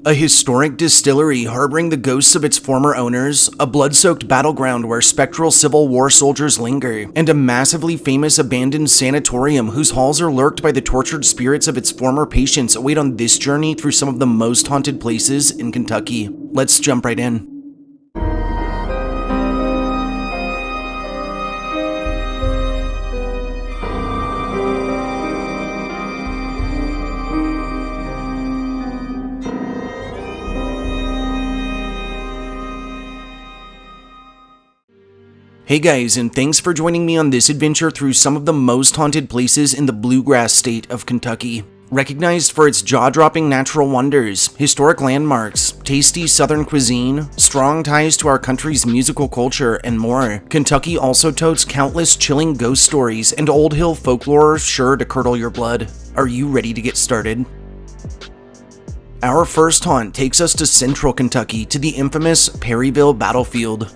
A historic distillery harboring the ghosts of its former owners, a blood-soaked battleground where spectral Civil War soldiers linger, and a massively famous abandoned sanatorium whose halls are lurked by the tortured spirits of its former patients await on this journey through some of the most haunted places in Kentucky. Let's jump right in. Hey guys, and thanks for joining me on this adventure through some of the most haunted places in the Bluegrass State of Kentucky. Recognized for its jaw-dropping natural wonders, historic landmarks, tasty southern cuisine, strong ties to our country's musical culture, and more, Kentucky also totes countless chilling ghost stories and old hill folklore sure to curdle your blood. Are you ready to get started? Our first haunt takes us to central Kentucky to the infamous Perryville Battlefield.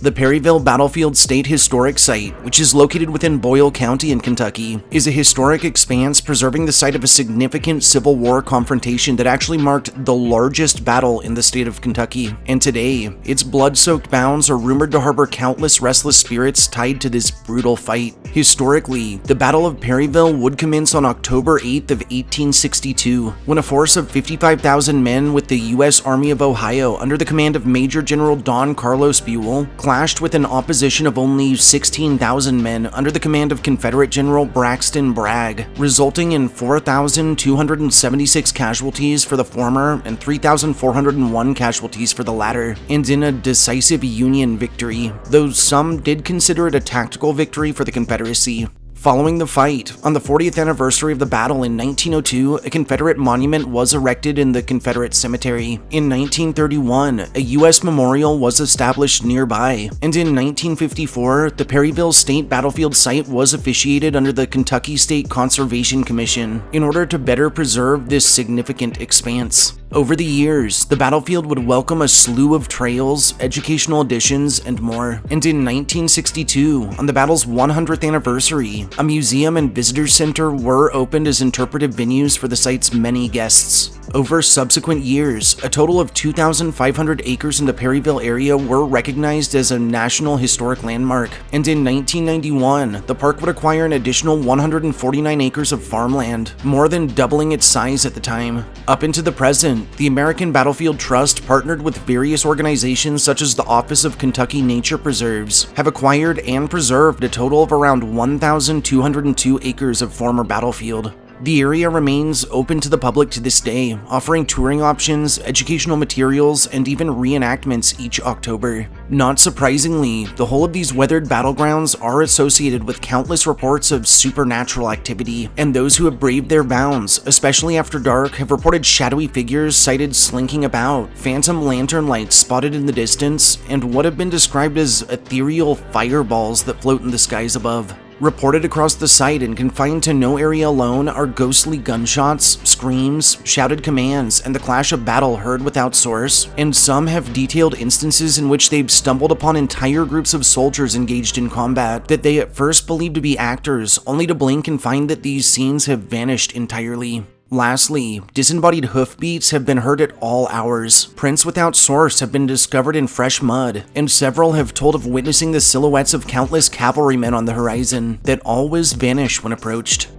The Perryville Battlefield State Historic Site, which is located within Boyle County in Kentucky, is a historic expanse preserving the site of a significant Civil War confrontation that actually marked the largest battle in the state of Kentucky. And today, its blood-soaked bounds are rumored to harbor countless restless spirits tied to this brutal fight. Historically, the Battle of Perryville would commence on October 8th of 1862, when a force of 55,000 men with the U.S. Army of Ohio under the command of Major General Don Carlos Buell clashed with an opposition of only 16,000 men under the command of Confederate General Braxton Bragg, resulting in 4,276 casualties for the former and 3,401 casualties for the latter, and in a decisive Union victory, though some did consider it a tactical victory for the Confederacy. Following the fight, on the 40th anniversary of the battle in 1902, a Confederate monument was erected in the Confederate Cemetery. In 1931, a U.S. memorial was established nearby, and in 1954, the Perryville State Battlefield site was officiated under the Kentucky State Conservation Commission in order to better preserve this significant expanse. Over the years, the battlefield would welcome a slew of trails, educational additions, and more. And in 1962, on the battle's 100th anniversary, a museum and visitor center were opened as interpretive venues for the site's many guests. Over subsequent years, a total of 2,500 acres in the Perryville area were recognized as a National Historic Landmark, and in 1991, the park would acquire an additional 149 acres of farmland, more than doubling its size at the time. Up into the present, the American Battlefield Trust, partnered with various organizations such as the Office of Kentucky Nature Preserves, have acquired and preserved a total of around 1,202 acres of former battlefield. The area remains open to the public to this day, offering touring options, educational materials, and even reenactments each October. Not surprisingly, the whole of these weathered battlegrounds are associated with countless reports of supernatural activity, and those who have braved their bounds, especially after dark, have reported shadowy figures sighted slinking about, phantom lantern lights spotted in the distance, and what have been described as ethereal fireballs that float in the skies above. Reported across the site and confined to no area alone are ghostly gunshots, screams, shouted commands, and the clash of battle heard without source, and some have detailed instances in which they've stumbled upon entire groups of soldiers engaged in combat that they at first believed to be actors, only to blink and find that these scenes have vanished entirely. Lastly, disembodied hoofbeats have been heard at all hours, prints without source have been discovered in fresh mud, and several have told of witnessing the silhouettes of countless cavalrymen on the horizon that always vanish when approached.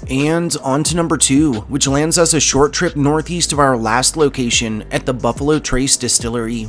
And on to number 2, which lands us a short trip northeast of our last location at the Buffalo Trace Distillery.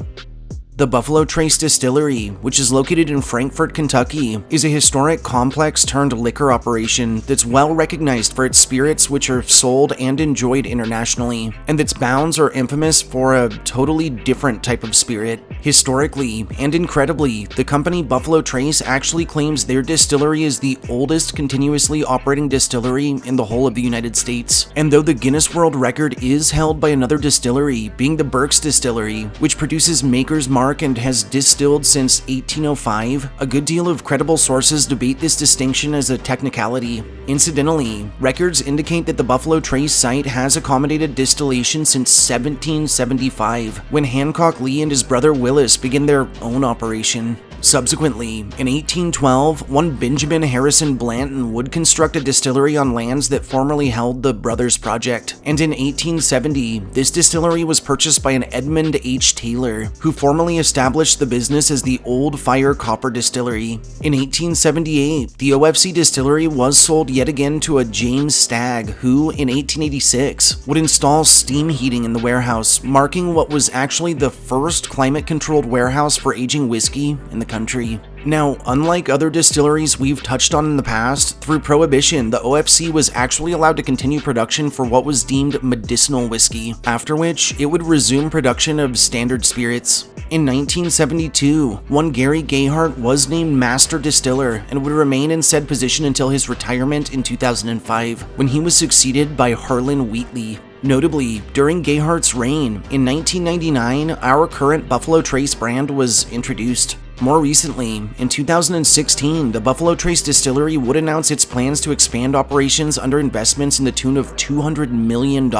The Buffalo Trace Distillery, which is located in Frankfort, Kentucky, is a historic complex turned liquor operation that's well recognized for its spirits which are sold and enjoyed internationally, and its bounds are infamous for a totally different type of spirit. Historically, and incredibly, the company Buffalo Trace actually claims their distillery is the oldest continuously operating distillery in the whole of the United States. And though the Guinness World Record is held by another distillery, being the Burke's Distillery, which produces Maker's Mark and has distilled since 1805, a good deal of credible sources debate this distinction as a technicality. Incidentally, records indicate that the Buffalo Trace site has accommodated distillation since 1775, when Hancock Lee and his brother Willis began their own operation. Subsequently, in 1812, one Benjamin Harrison Blanton would construct a distillery on lands that formerly held the Brothers Project, and in 1870, this distillery was purchased by an Edmund H. Taylor, who formally established the business as the Old Fire Copper Distillery. In 1878, the OFC distillery was sold yet again to a James Stagg, who, in 1886, would install steam heating in the warehouse, marking what was actually the first climate-controlled warehouse for aging whiskey in the country. Now, unlike other distilleries we've touched on in the past, through Prohibition, the OFC was actually allowed to continue production for what was deemed medicinal whiskey, after which it would resume production of standard spirits. In 1972, one Gary Gayhart was named Master Distiller and would remain in said position until his retirement in 2005, when he was succeeded by Harlan Wheatley. Notably, during Gayhart's reign, in 1999, our current Buffalo Trace brand was introduced. More recently, in 2016, the Buffalo Trace Distillery would announce its plans to expand operations under investments in the tune of $200 million,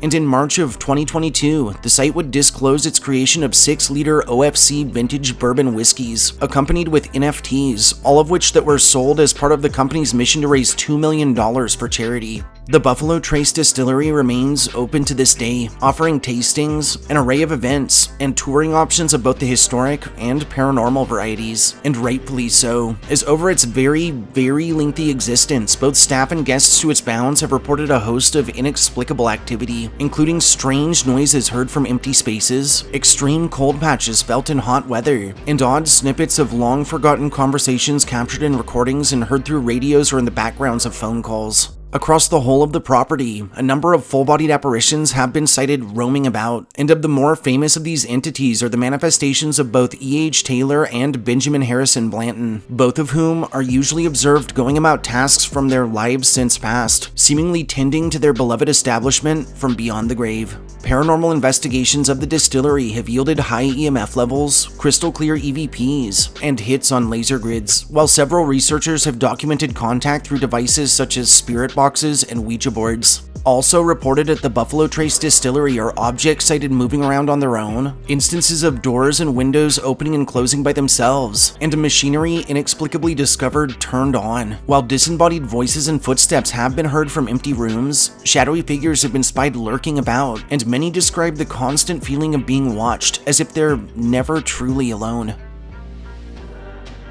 and in March of 2022, the site would disclose its creation of 6-liter OFC vintage bourbon whiskeys, accompanied with NFTs, all of which that were sold as part of the company's mission to raise $2 million for charity. The Buffalo Trace Distillery remains open to this day, offering tastings, an array of events, and touring options of both the historic and paranormal varieties, and rightfully so, as over its very lengthy existence, both staff and guests to its bounds have reported a host of inexplicable activity, including strange noises heard from empty spaces, extreme cold patches felt in hot weather, and odd snippets of long-forgotten conversations captured in recordings and heard through radios or in the backgrounds of phone calls. Across the whole of the property, a number of full-bodied apparitions have been sighted roaming about, and of the more famous of these entities are the manifestations of both E.H. Taylor and Benjamin Harrison Blanton, both of whom are usually observed going about tasks from their lives since past, seemingly tending to their beloved establishment from beyond the grave. Paranormal investigations of the distillery have yielded high EMF levels, crystal clear EVPs, and hits on laser grids, while several researchers have documented contact through devices such as spirit boxes and Ouija boards. Also reported at the Buffalo Trace Distillery are objects sighted moving around on their own, instances of doors and windows opening and closing by themselves, and machinery inexplicably discovered turned on. While disembodied voices and footsteps have been heard from empty rooms, shadowy figures have been spied lurking about, and many describe the constant feeling of being watched, as if they're never truly alone.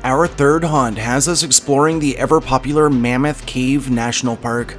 Our third haunt has us exploring the ever-popular Mammoth Cave National Park.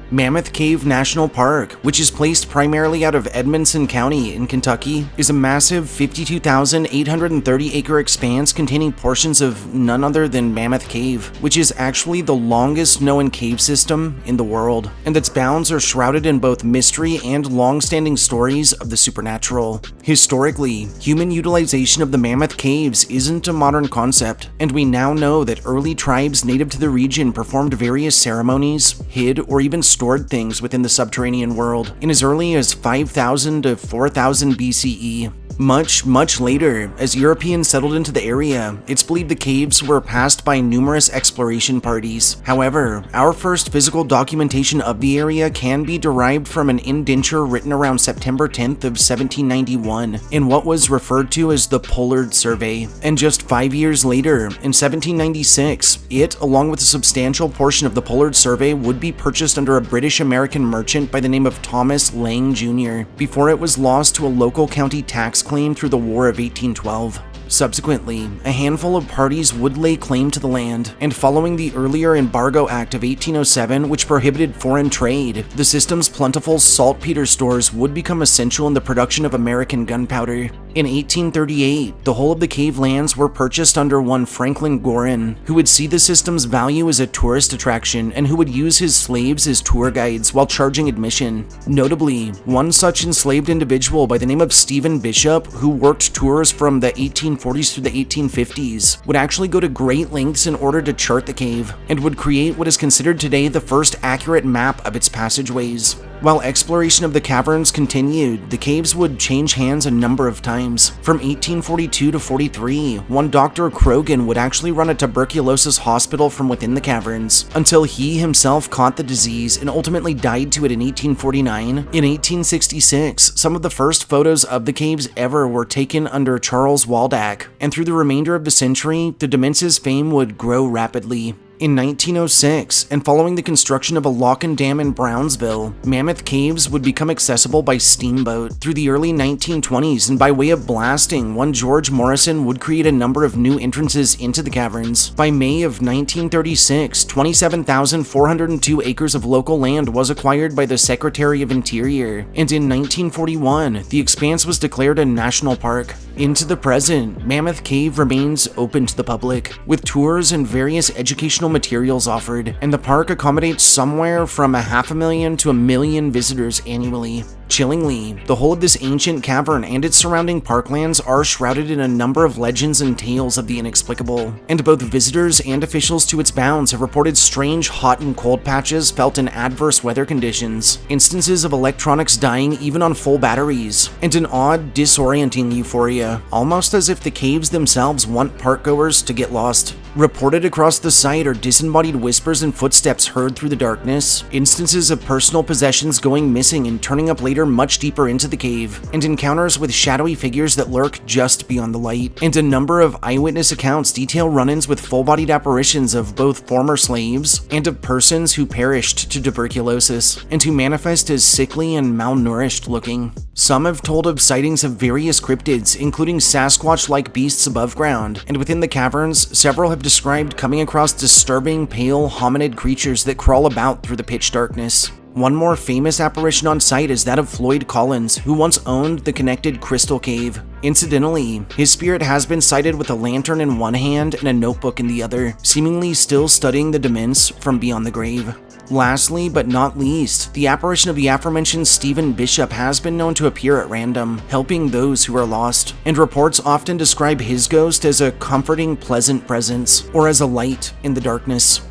Mammoth Cave National Park, which is placed primarily out of Edmonson County in Kentucky, is a massive 52,830-acre expanse containing portions of none other than Mammoth Cave, which is actually the longest known cave system in the world, and its bounds are shrouded in both mystery and long-standing stories of the supernatural. Historically, human utilization of the Mammoth Caves isn't a modern concept, and we now know that early tribes native to the region performed various ceremonies, hid, or even stored things within the subterranean world in as early as 5,000 to 4,000 BCE. Much later, as Europeans settled into the area, it's believed the caves were passed by numerous exploration parties. However, our first physical documentation of the area can be derived from an indenture written around September 10th of 1791 in what was referred to as the Pollard Survey. And just 5 years later, in 1796, it, along with a substantial portion of the Pollard Survey, would be purchased under a British-American merchant by the name of Thomas Lang Jr., before it was lost to a local county tax claim through the War of 1812. Subsequently, a handful of parties would lay claim to the land, and following the earlier Embargo Act of 1807, which prohibited foreign trade, the system's plentiful saltpeter stores would become essential in the production of American gunpowder. In 1838, the whole of the cave lands were purchased under one Franklin Gorin, who would see the system's value as a tourist attraction and who would use his slaves as tour guides while charging admission. Notably, one such enslaved individual by the name of Stephen Bishop, who worked tours from the 1840s through the 1850s, would actually go to great lengths in order to chart the cave, and would create what is considered today the first accurate map of its passageways. While exploration of the caverns continued, the caves would change hands a number of times. times. From 1842 to 43, one Dr. Krogan would actually run a tuberculosis hospital from within the caverns, until he himself caught the disease and ultimately died to it in 1849. In 1866, some of the first photos of the caves ever were taken under Charles Waldeck, and through the remainder of the century, the Demence's fame would grow rapidly. In 1906, and following the construction of a lock and dam in Brownsville, Mammoth Caves would become accessible by steamboat. Through the early 1920s, and by way of blasting, one George Morrison would create a number of new entrances into the caverns. By May of 1936, 27,402 acres of local land was acquired by the Secretary of Interior, and in 1941, the expanse was declared a national park. Into the present, Mammoth Cave remains open to the public, with tours and various educational materials offered, and the park accommodates somewhere from 500,000 to 1 million visitors annually. Chillingly, the whole of this ancient cavern and its surrounding parklands are shrouded in a number of legends and tales of the inexplicable, and both visitors and officials to its bounds have reported strange hot and cold patches felt in adverse weather conditions, instances of electronics dying even on full batteries, and an odd, disorienting euphoria, almost as if the caves themselves want parkgoers to get lost. Reported across the site are disembodied whispers and footsteps heard through the darkness, instances of personal possessions going missing and turning up later much deeper into the cave, and encounters with shadowy figures that lurk just beyond the light. And a number of eyewitness accounts detail run-ins with full-bodied apparitions of both former slaves and of persons who perished to tuberculosis, and who manifest as sickly and malnourished looking. Some have told of sightings of various cryptids, including Sasquatch-like beasts above ground, and within the caverns, several have described coming across disturbing, pale, hominid creatures that crawl about through the pitch darkness. One more famous apparition on site is that of Floyd Collins, who once owned the connected Crystal Cave. Incidentally, his spirit has been sighted with a lantern in one hand and a notebook in the other, seemingly still studying the dements from beyond the grave. Lastly, but not least, the apparition of the aforementioned Stephen Bishop has been known to appear at random, helping those who are lost, and reports often describe his ghost as a comforting, pleasant presence, or as a light in the darkness.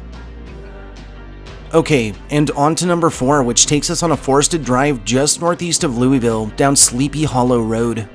Okay, and on to number 4, which takes us on a forested drive just northeast of Louisville, down Sleepy Hollow Road.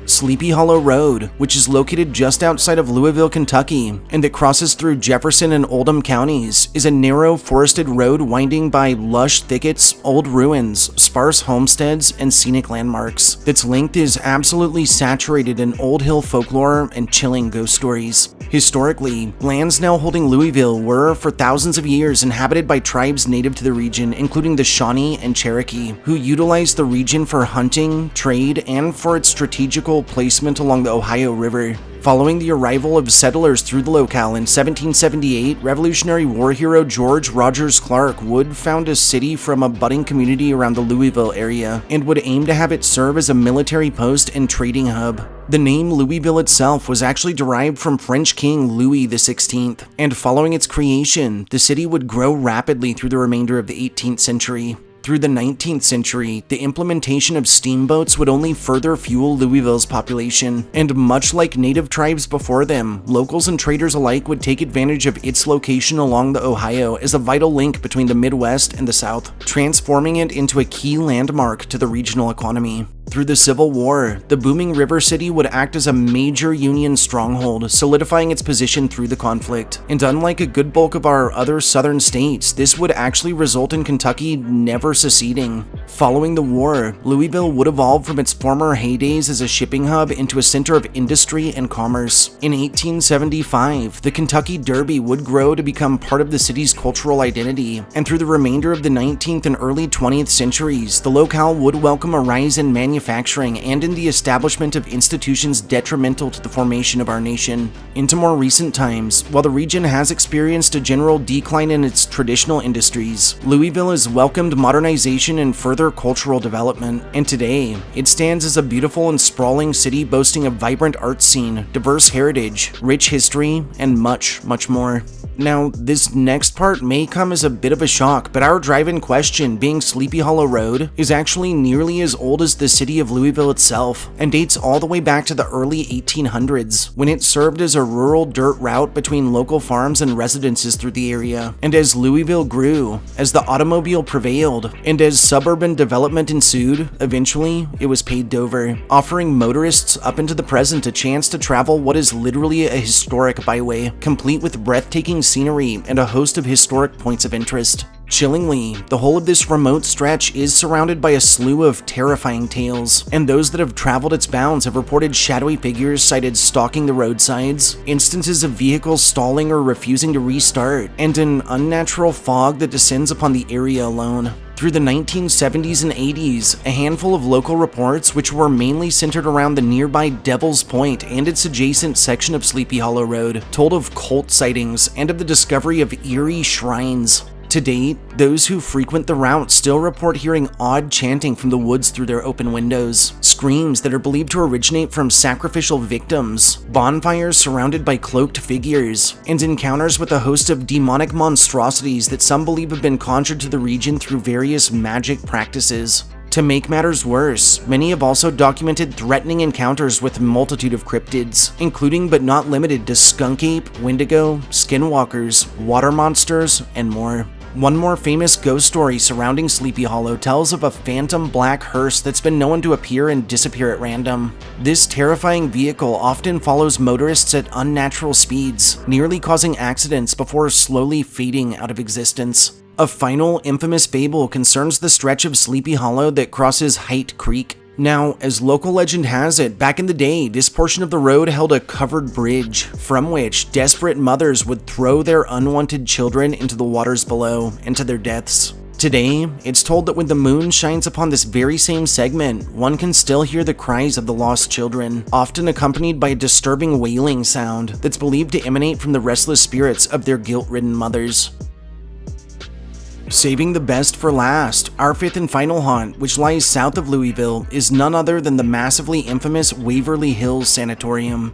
Sleepy Hollow Road, which is located just outside of Louisville, Kentucky, and that crosses through Jefferson and Oldham counties, is a narrow forested road winding by lush thickets, old ruins, sparse homesteads, and scenic landmarks. Its length is absolutely saturated in old hill folklore and chilling ghost stories. Historically, lands now holding Louisville were, for thousands of years, inhabited by tribes native to the region, including the Shawnee and Cherokee, who utilized the region for hunting, trade, and for its strategical placement along the Ohio River. Following the arrival of settlers through the locale in 1778, Revolutionary War hero George Rogers Clark would found a city from a budding community around the Louisville area, and would aim to have it serve as a military post and trading hub. The name Louisville itself was actually derived from French King Louis XVI, and following its creation, the city would grow rapidly through the remainder of the 18th century. Through the 19th century, the implementation of steamboats would only further fuel Louisville's population, and much like native tribes before them, locals and traders alike would take advantage of its location along the Ohio as a vital link between the Midwest and the South, transforming it into a key landmark to the regional economy. Through the Civil War, the booming river city would act as a major Union stronghold, solidifying its position through the conflict. And unlike a good bulk of our other southern states, this would actually result in Kentucky never seceding. Following the war, Louisville would evolve from its former heydays as a shipping hub into a center of industry and commerce. In 1875, the Kentucky Derby would grow to become part of the city's cultural identity, and through the remainder of the 19th and early 20th centuries, the locale would welcome a rise in manufacturing and in the establishment of institutions detrimental to the formation of our nation. Into more recent times, while the region has experienced a general decline in its traditional industries, Louisville has welcomed modernization and further cultural development, and today, it stands as a beautiful and sprawling city boasting a vibrant art scene, diverse heritage, rich history, and much, much more. Now, this next part may come as a bit of a shock, but our drive in question, being Sleepy Hollow Road, is actually nearly as old as the city of Louisville itself, and dates all the way back to the early 1800s, when it served as a rural dirt route between local farms and residences through the area. And as Louisville grew, as the automobile prevailed, and as suburban urban development ensued, eventually it was paved over, offering motorists up into the present a chance to travel what is literally a historic byway, complete with breathtaking scenery and a host of historic points of interest. Chillingly, the whole of this remote stretch is surrounded by a slew of terrifying tales, and those that have traveled its bounds have reported shadowy figures sighted stalking the roadsides, instances of vehicles stalling or refusing to restart, and an unnatural fog that descends upon the area alone. Through the 1970s and 80s, a handful of local reports, which were mainly centered around the nearby Devil's Point and its adjacent section of Sleepy Hollow Road, told of cult sightings and of the discovery of eerie shrines. To date, those who frequent the route still report hearing odd chanting from the woods through their open windows, screams that are believed to originate from sacrificial victims, bonfires surrounded by cloaked figures, and encounters with a host of demonic monstrosities that some believe have been conjured to the region through various magic practices. To make matters worse, many have also documented threatening encounters with a multitude of cryptids, including but not limited to skunk ape, wendigo, skinwalkers, water monsters, and more. One more famous ghost story surrounding Sleepy Hollow tells of a phantom black hearse that's been known to appear and disappear at random. This terrifying vehicle often follows motorists at unnatural speeds, nearly causing accidents before slowly fading out of existence. A final infamous fable concerns the stretch of Sleepy Hollow that crosses Height Creek. Now, as local legend has it, back in the day, this portion of the road held a covered bridge, from which desperate mothers would throw their unwanted children into the waters below, and to their deaths. Today, it's told that when the moon shines upon this very same segment, one can still hear the cries of the lost children, often accompanied by a disturbing wailing sound that's believed to emanate from the restless spirits of their guilt-ridden mothers. Saving the best for last, our fifth and final haunt, which lies south of Louisville, is none other than the massively infamous Waverly Hills Sanatorium.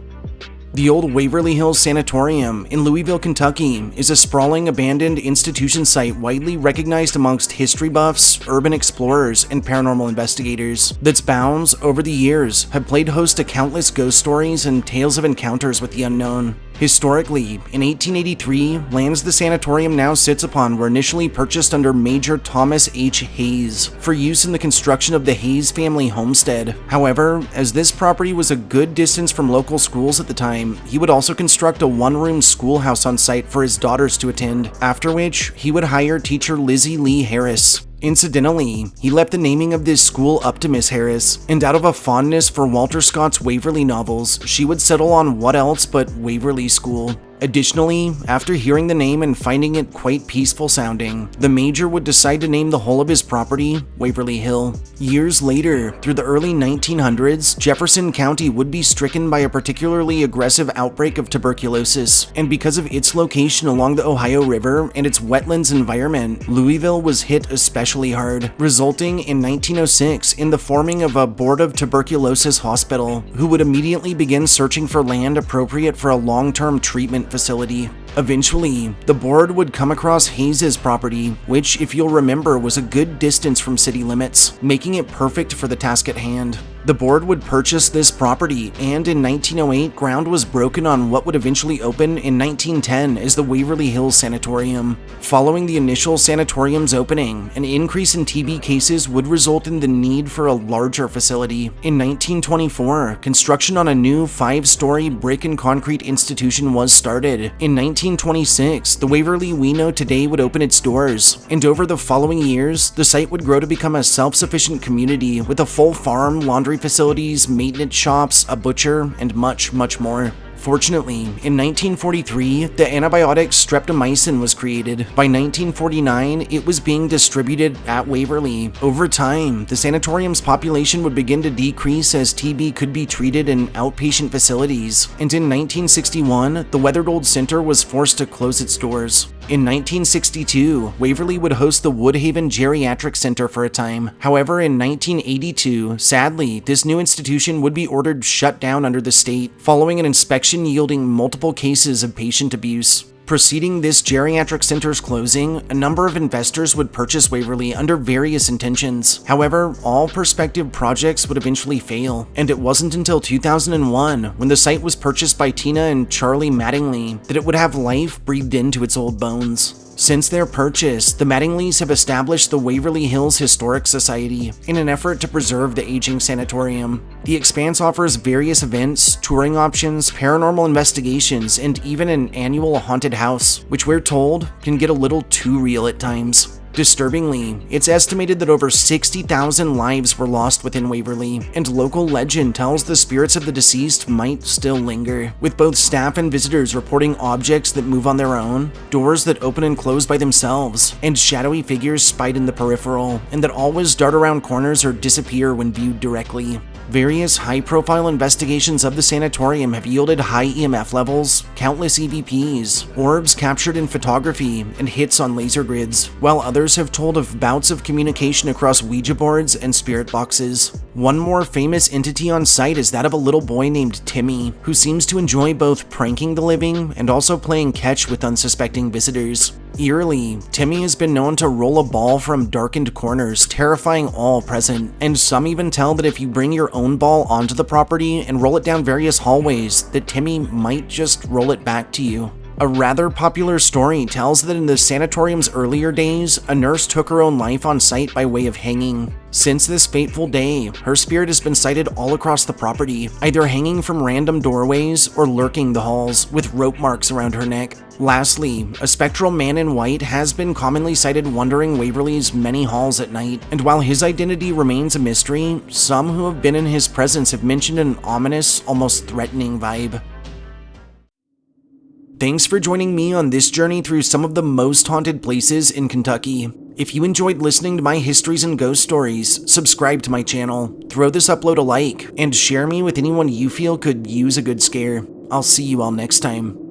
The old Waverly Hills Sanatorium in Louisville, Kentucky is a sprawling abandoned institution site widely recognized amongst history buffs, urban explorers, and paranormal investigators. That's bounds, over the years, have played host to countless ghost stories and tales of encounters with the unknown. Historically, in 1883, lands the sanatorium now sits upon were initially purchased under Major Thomas H. Hayes for use in the construction of the Hayes family homestead. However, as this property was a good distance from local schools at the time, he would also construct a one-room schoolhouse on site for his daughters to attend, after which he would hire teacher Lizzie Lee Harris. Incidentally, he left the naming of this school up to Miss Harris, and out of a fondness for Walter Scott's Waverly novels, she would settle on what else but Waverly School. Additionally, after hearing the name and finding it quite peaceful sounding, the Major would decide to name the whole of his property Waverly Hill. Years later, through the early 1900s, Jefferson County would be stricken by a particularly aggressive outbreak of tuberculosis, and because of its location along the Ohio River and its wetlands environment, Louisville was hit especially hard, resulting in 1906 in the forming of a Board of Tuberculosis Hospital, who would immediately begin searching for land appropriate for a long-term treatment facility. Eventually, the board would come across Hayes' property, which, if you'll remember, was a good distance from city limits, making it perfect for the task at hand. The board would purchase this property, and in 1908, ground was broken on what would eventually open in 1910 as the Waverly Hills Sanatorium. Following the initial sanatorium's opening, an increase in TB cases would result in the need for a larger facility. In 1924, construction on a new 5-story brick and concrete institution was started. In 1926, the Waverly we know today would open its doors, and over the following years, the site would grow to become a self-sufficient community with a full farm, laundry facilities, maintenance shops, a butcher, and much, much more. Fortunately, in 1943, the antibiotic streptomycin was created. By 1949, it was being distributed at Waverly. Over time, the sanatorium's population would begin to decrease as TB could be treated in outpatient facilities, and in 1961, the weathered old center was forced to close its doors. In 1962, Waverly would host the Woodhaven Geriatric Center for a time. However, in 1982, sadly, this new institution would be ordered shut down under the state, following an inspection yielding multiple cases of patient abuse. Preceding this geriatric center's closing, a number of investors would purchase Waverly under various intentions. However, all prospective projects would eventually fail, and it wasn't until 2001, when the site was purchased by Tina and Charlie Mattingly, that it would have life breathed into its old bones. Since their purchase, the Mattingleys have established the Waverly Hills Historic Society in an effort to preserve the aging sanatorium. The expanse offers various events, touring options, paranormal investigations, and even an annual haunted house, which we're told can get a little too real at times. Disturbingly, it's estimated that over 60,000 lives were lost within Waverly, and local legend tells the spirits of the deceased might still linger, with both staff and visitors reporting objects that move on their own, doors that open and close by themselves, and shadowy figures spied in the peripheral, and that always dart around corners or disappear when viewed directly. Various high-profile investigations of the sanatorium have yielded high EMF levels, countless EVPs, orbs captured in photography, and hits on laser grids, while others have told of bouts of communication across Ouija boards and spirit boxes. One more famous entity on site is that of a little boy named Timmy, who seems to enjoy both pranking the living and also playing catch with unsuspecting visitors. Eerily, Timmy has been known to roll a ball from darkened corners, terrifying all present, and some even tell that if you bring your own ball onto the property and roll it down various hallways, that Timmy might just roll it back to you. A rather popular story tells that in the sanatorium's earlier days, a nurse took her own life on site by way of hanging. Since this fateful day, her spirit has been sighted all across the property, either hanging from random doorways or lurking the halls, with rope marks around her neck. Lastly, a spectral man in white has been commonly sighted wandering Waverly's many halls at night, and while his identity remains a mystery, some who have been in his presence have mentioned an ominous, almost threatening vibe. Thanks for joining me on this journey through some of the most haunted places in Kentucky. If you enjoyed listening to my histories and ghost stories, subscribe to my channel, throw this upload a like, and share me with anyone you feel could use a good scare. I'll see you all next time.